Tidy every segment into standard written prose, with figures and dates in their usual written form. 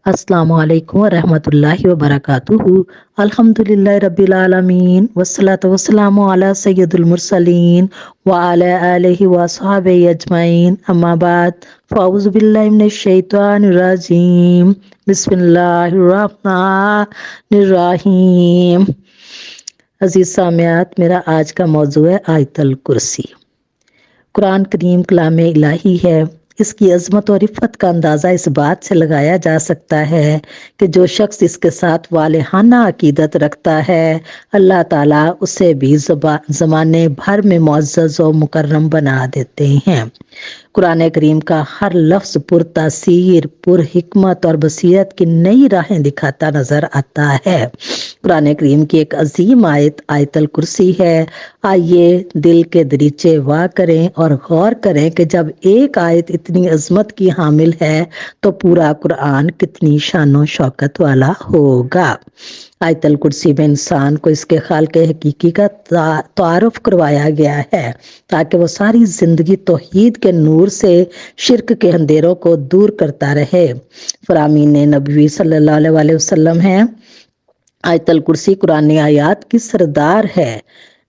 अस्सलामु अलैकुम रहमतुल्लाहि व बरकातुहू। अल्हम्दुलिल्लाहि रब्बिल आलमीन वस्सलातु वस्सलामु अला सय्यिदिल मुरसलीन व अला आलिहि व अस्हाबिहि अजमईन। अम्मा बाद फ़अऊज़ु बिल्लाहि मिनश शैतानिर रजीम। बिस्मिल्लाहिर रहमानिर रहीम। अजीज सामियात, मेरा आज का मौजू है आयतल कुर्सी। कुरान करीम कलाम इलाही है। इसकी अजमत और इफ़्फ़त का अंदाज़ा इस बात से लगाया जा सकता है कि जो शख्स इसके साथ वालिहाना अकीदत रखता है, अल्लाह ताला उसे भी ज़माने भर में मुअज़्ज़ज़ और मुकर्रम बना देते हैं। कुरान करीम का हर लफ्ज़ पुरतासीर, पुर हिकमत और बसीरत की नई राहें दिखाता नजर आता है। कुरान करीम की एक अजीम आयत आयतल कुर्सी है। आइए दिल के दरीचे वाह करें और गौर करें कि जब एक आयत इतनी अजमत की हामिल है तो पूरा कुरान कितनी शानो शौकत वाला होगा। आयतल कुर्सी में इंसान को इसके खालिक हकीकी का तारुफ करवाया गया है ताकि वो सारी जिंदगी तौहीद के नूर से शिरक के अंधेरों को दूर करता रहे। फरामीन नबी सल्लल्लाहु अलैहि वसल्लम है, आयतल कुर्सी कुरानी आयात की सरदार है।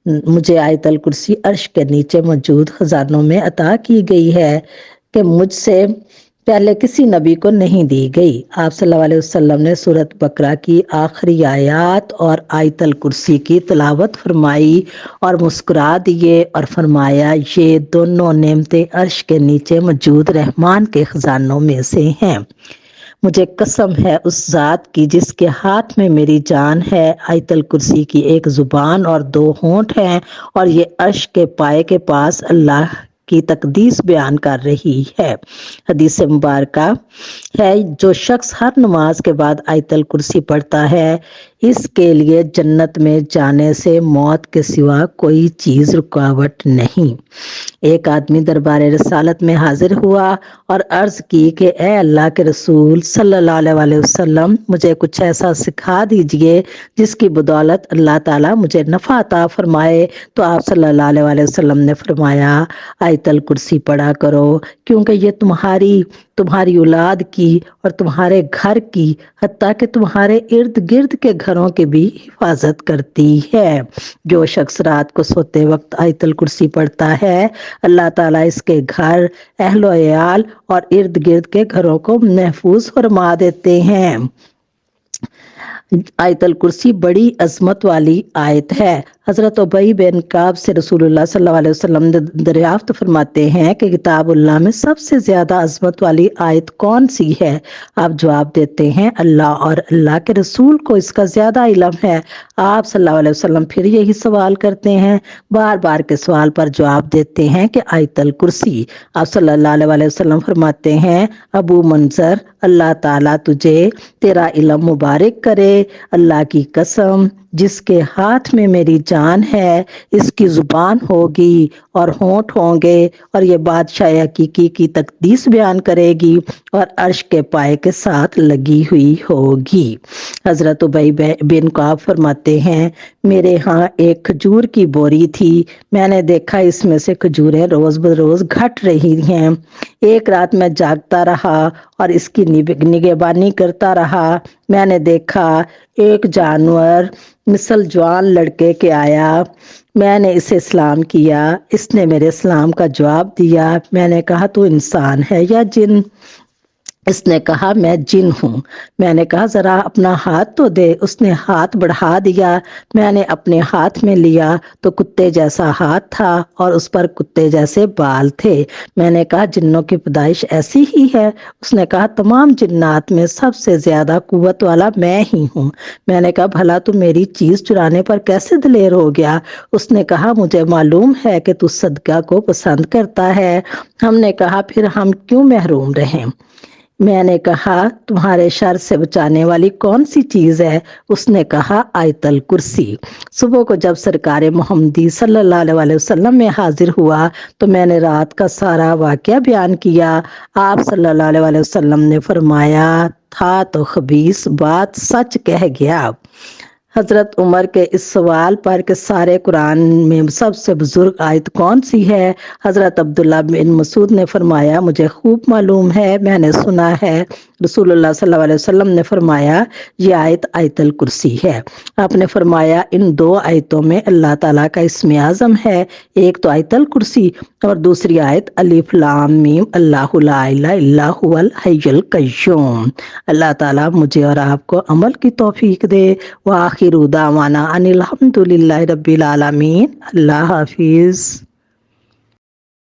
मुझे आयतल कुर्सी अर्श के नीचे मौजूद खजानों में अता की गई है कि मुझसे पहले किसी नबी को नहीं दी गई। आप सल्लल्लाहु अलैहि वसल्लम ने सूरत बकरा की आखिरी आयात और आयतल कुर्सी की तिलावत फरमाई और मुस्कुरा दिए और फरमाया, ये दोनों नेमतें अर्श के नीचे मौजूद रहमान के खजानों में से हैं। मुझे कसम है उस जात की जिसके हाथ में मेरी जान है। आयतल कुर्सी की एक जुबान और दो होंठ हैं और ये अर्श के पाए के पास अल्लाह की तकदीस बयान कर रही है। हदीस मुबारका है, जो शख्स हर नमाज के बाद आयतल कुर्सी पढ़ता है, इसके लिए जन्नत में जाने से मौत के सिवा कोई चीज रुकावट नहीं। एक आदमी दरबार रसालत में हाजिर हुआ और अर्ज की कि ए अल्लाह के रसूल सल्लल्लाहु अलैहि वसल्लम, मुझे कुछ ऐसा सिखा दीजिए जिसकी बदौलत अल्लाह ताला मुझे नफ़ा अता फरमाए। तो आप सल्लल्लाहु अलैहि वसल्लम ने फरमाया, आयतल कुर्सी पढ़ा करो, क्योंकि ये तुम्हारी औलाद की और तुम्हारे घर की, हत्ता कि तुम्हारे इर्द गिर्द के घरों की भी हिफाजत करती है। जो शख्स रात को सोते वक्त आयतल कुर्सी पढ़ता है, अल्लाह ताला इसके घर, अहलो अयाल और इर्द गिर्द के घरों को महफूज फरमा देते हैं। आयतल कुर्सी बड़ी अजमत वाली आयत है। हजरत उबई बिन काब से रसूलुल्लाह सल्लल्लाहु अलैहि वसल्लम ने दरियाफ्त फरमाते हैं कि किताबुल्लाह में सबसे ज्यादा अजमत वाली आयत कौन सी है? आप जवाब देते हैं, अल्लाह और अल्लाह के रसूल को इसका ज्यादा इल्म है। आप सल्लल्लाहु अलैहि वसल्लम फिर यही सवाल करते हैं। बार बार के सवाल पर जवाब देते हैं कि आयतल कुर्सी। आप सल्लल्लाहु अलैहि वसल्लम फरमाते हैं, अबू मंजर, अल्लाह ताला तुझे तेरा इल्म मुबारक करे। अल्लाह की कसम, जिसके हाथ में मेरी जान है, इसकी जुबान होगी और होंठ होंगे और ये बादशाह हकीकी की तकदीस बयान करेगी और अर्श के पाए के साथ लगी हुई होगी। हजरत उबई बिन काब फरमाते हैं, मेरे यहाँ एक खजूर की बोरी थी। मैंने देखा इसमें से खजूरें रोज बरोज घट रही हैं। एक रात मैं जागता रहा और इसकी निगहबानी करता रहा। मैंने देखा एक जानवर मिसल जवान लड़के के आया। मैंने इसे सलाम किया। इसने मेरे सलाम का जवाब दिया। मैंने कहा, तू इंसान है या जिन? इसने कहा, मैं जिन हूँ। मैंने कहा, जरा अपना हाथ तो दे। उसने हाथ बढ़ा दिया। मैंने अपने हाथ में लिया तो कुत्ते जैसा हाथ था और उस पर कुत्ते जैसे बाल थे। मैंने कहा, जिन्नों की पैदाइश ऐसी ही है? उसने कहा, तमाम जिन्नात में सबसे ज्यादा कुव्वत वाला मैं ही हूँ। मैंने कहा, भला तू मेरी चीज चुराने पर कैसे दिलेर हो गया? उसने कहा, मुझे मालूम है कि तू सदका को पसंद करता है। हमने कहा, फिर हम क्यों महरूम रहें? मैंने कहा, तुम्हारे शर से बचाने वाली कौन सी चीज है? उसने कहा, आयतल कुर्सी। सुबह को जब सरकार मोहम्मदी सल्लल्लाहु अलैहि वसल्लम में हाजिर हुआ तो मैंने रात का सारा वाकया बयान किया। आप सल्लल्लाहु अलैहि वसल्लम ने फरमाया, था तो खबीस बात सच कह गया। हजरत उमर के इस सवाल पर कि सारे कुरान में सबसे बुजुर्ग आयत कौन सी है, हजरत अब्दुल्ला बिन मसूद ने फरमाया, मुझे खूब मालूम है, मैंने सुना है। رسول اللہ صلی اللہ علیہ وسلم نے فرمایا یہ آیت آیت الکرسی ہے۔ آپ نے فرمایا ان دو آیتوں میں اللہ تعالیٰ کا اسم اعظم ہے، ایک تو آیت الکرسی اور دوسری آیت الف لام میم اللہ لا الہ الا هو الحی القیوم۔ اللہ تعالیٰ مجھے اور آپ کو عمل کی توفیق دے۔ وآخر دعوانا ان الحمد للہ رب العالمین۔ اللہ حافظ۔